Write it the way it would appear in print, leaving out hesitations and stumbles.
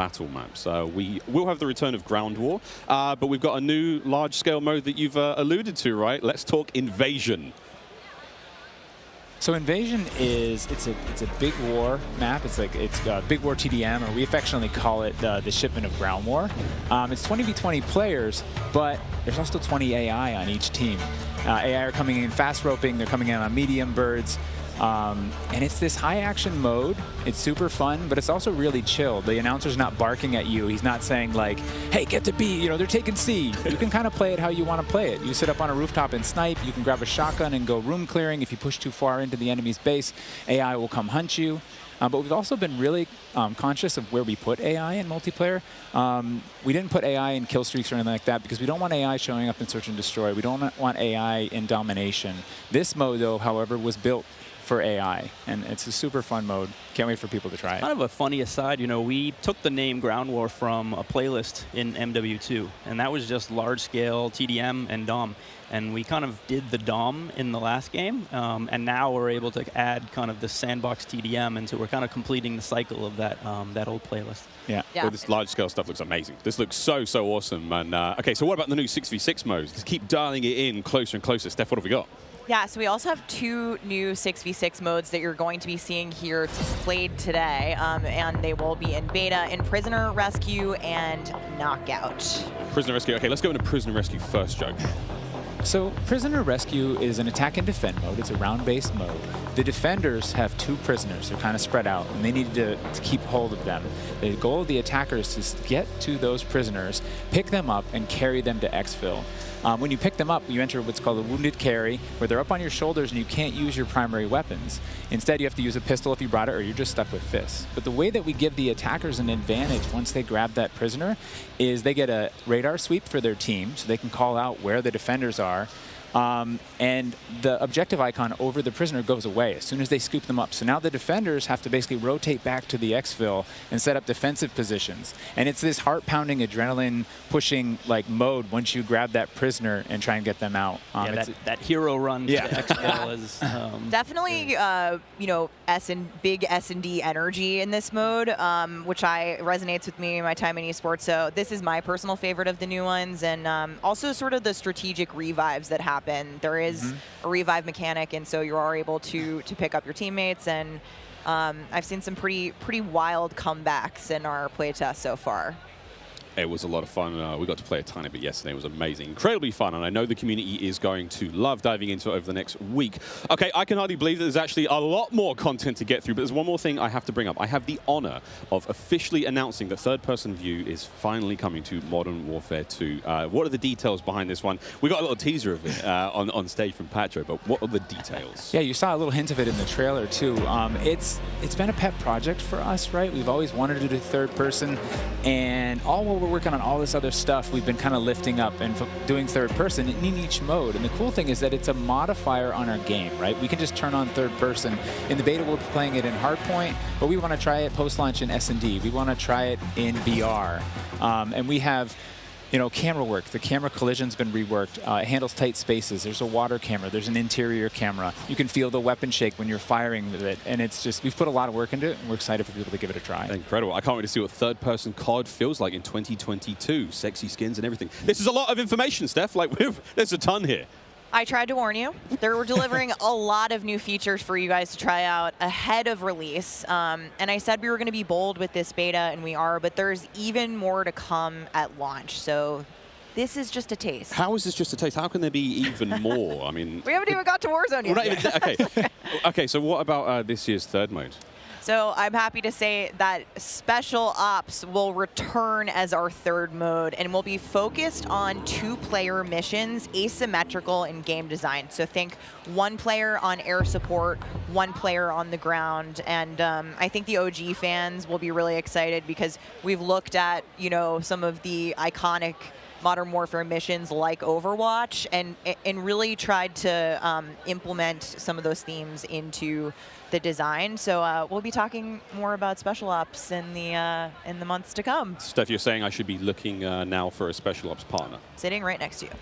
battle maps. We will have the return of Ground War, but we've got a new large-scale mode that you've alluded to, right? Let's talk Invasion. So Invasion is it's a big war map. It's Big War TDM, or we affectionately call it the shipment of Ground War. It's 20v20 players, but there's also 20 AI on each team. AI are coming in fast roping. They're coming in on medium birds. And it's this high action mode. It's super fun, but it's also really chill. The announcer's not barking at you. He's not saying like, hey, get to B, they're taking C. You can kind of play it how you want to play it. You sit up on a rooftop and snipe. You can grab a shotgun and go room clearing. If you push too far into the enemy's base, AI will come hunt you. But we've also been really conscious of where we put AI in multiplayer. We didn't put AI in kill streaks or anything like that because we don't want AI showing up in search and destroy. We don't want AI in domination. This mode, though, however, was built for AI, and it's a super fun mode. Can't wait for people to try it. Kind of a funny aside, we took the name Ground War from a playlist in MWII, and that was just large-scale TDM and DOM. And we kind of did the DOM in the last game, and now we're able to add kind of the sandbox TDM, and so we're kind of completing the cycle of that that old playlist. Yeah. Well, this large-scale stuff looks amazing. This looks so awesome. And okay, so what about the new 6v6 modes? Let's keep dialing it in closer and closer. Steph, what have we got? Yeah, so we also have 2 new 6v6 modes that you're going to be seeing here played today, and they will be in beta in Prisoner Rescue and Knockout. Prisoner Rescue. Okay, let's go into Prisoner Rescue first, Joe. So Prisoner Rescue is an attack and defend mode. It's a round-based mode. The defenders have 2 prisoners. They're kind of spread out, and they need to keep hold of them. The goal of the attackers is to get to those prisoners, pick them up, and carry them to exfil. When you pick them up, you enter what's called a wounded carry, where they're up on your shoulders and you can't use your primary weapons. Instead, you have to use a pistol if you brought it, or you're just stuck with fists. But the way that we give the attackers an advantage once they grab that prisoner is they get a radar sweep for their team, so they can call out where the defenders are. And the objective icon over the prisoner goes away as soon as they scoop them up. So now the defenders have to basically rotate back to the exfil and set up defensive positions. And it's this heart-pounding, adrenaline-pushing like mode once you grab that prisoner and try and get them out. Yeah, that hero run to the exfil is definitely big S&D energy in this mode, which resonates with me in my time in esports. So this is my personal favorite of the new ones, and also sort of the strategic revives that happen. There is a revive mechanic, and so you are able to pick up your teammates, and I've seen some pretty wild comebacks in our playtest so far. It was a lot of fun. We got to play a tiny bit yesterday. It was amazing. Incredibly fun, and I know the community is going to love diving into it over the next week. Okay, I can hardly believe that there's actually a lot more content to get through, but there's one more thing I have to bring up. I have the honor of officially announcing that third-person view is finally coming to Modern Warfare 2. What are the details behind this one? We got a little teaser of it on stage from Patro, but what are the details? Yeah, you saw a little hint of it in the trailer, too. It's been a pet project for us, right? We've always wanted to do third-person, and all while we're working on all this other stuff, we've been kind of lifting up and doing third person in each mode. And the cool thing is that it's a modifier on our game, right? We can just turn on third person. In the beta, we're playing it in Hardpoint, but we want to try it post-launch in S&D. We want to try it in VR. And we have camera work. The camera collision's been reworked. It handles tight spaces. There's a water camera. There's an interior camera. You can feel the weapon shake when you're firing with it. And it's just, we've put a lot of work into it, and we're excited for people to give it a try. Incredible. I can't wait to see what third-person COD feels like in 2022. Sexy skins and everything. This is a lot of information, Steph. There's a ton here. I tried to warn you. We're delivering a lot of new features for you guys to try out ahead of release. And I said we were going to be bold with this beta, and we are, but there's even more to come at launch. So this is just a taste. How is this just a taste? How can there be even more? I mean, we haven't even got to Warzone yet. We're not even okay, so what about this year's third mode? So I'm happy to say that Special Ops will return as our third mode, and will be focused on 2-player missions, asymmetrical in game design. So think 1 player on air support, 1 player on the ground. And I think the OG fans will be really excited because we've looked at, some of the iconic Modern Warfare missions like Overwatch, and really tried to implement some of those themes into the design. So we'll be talking more about Special Ops in the months to come. Steph, you're saying I should be looking now for a Special Ops partner? Sitting right next to you.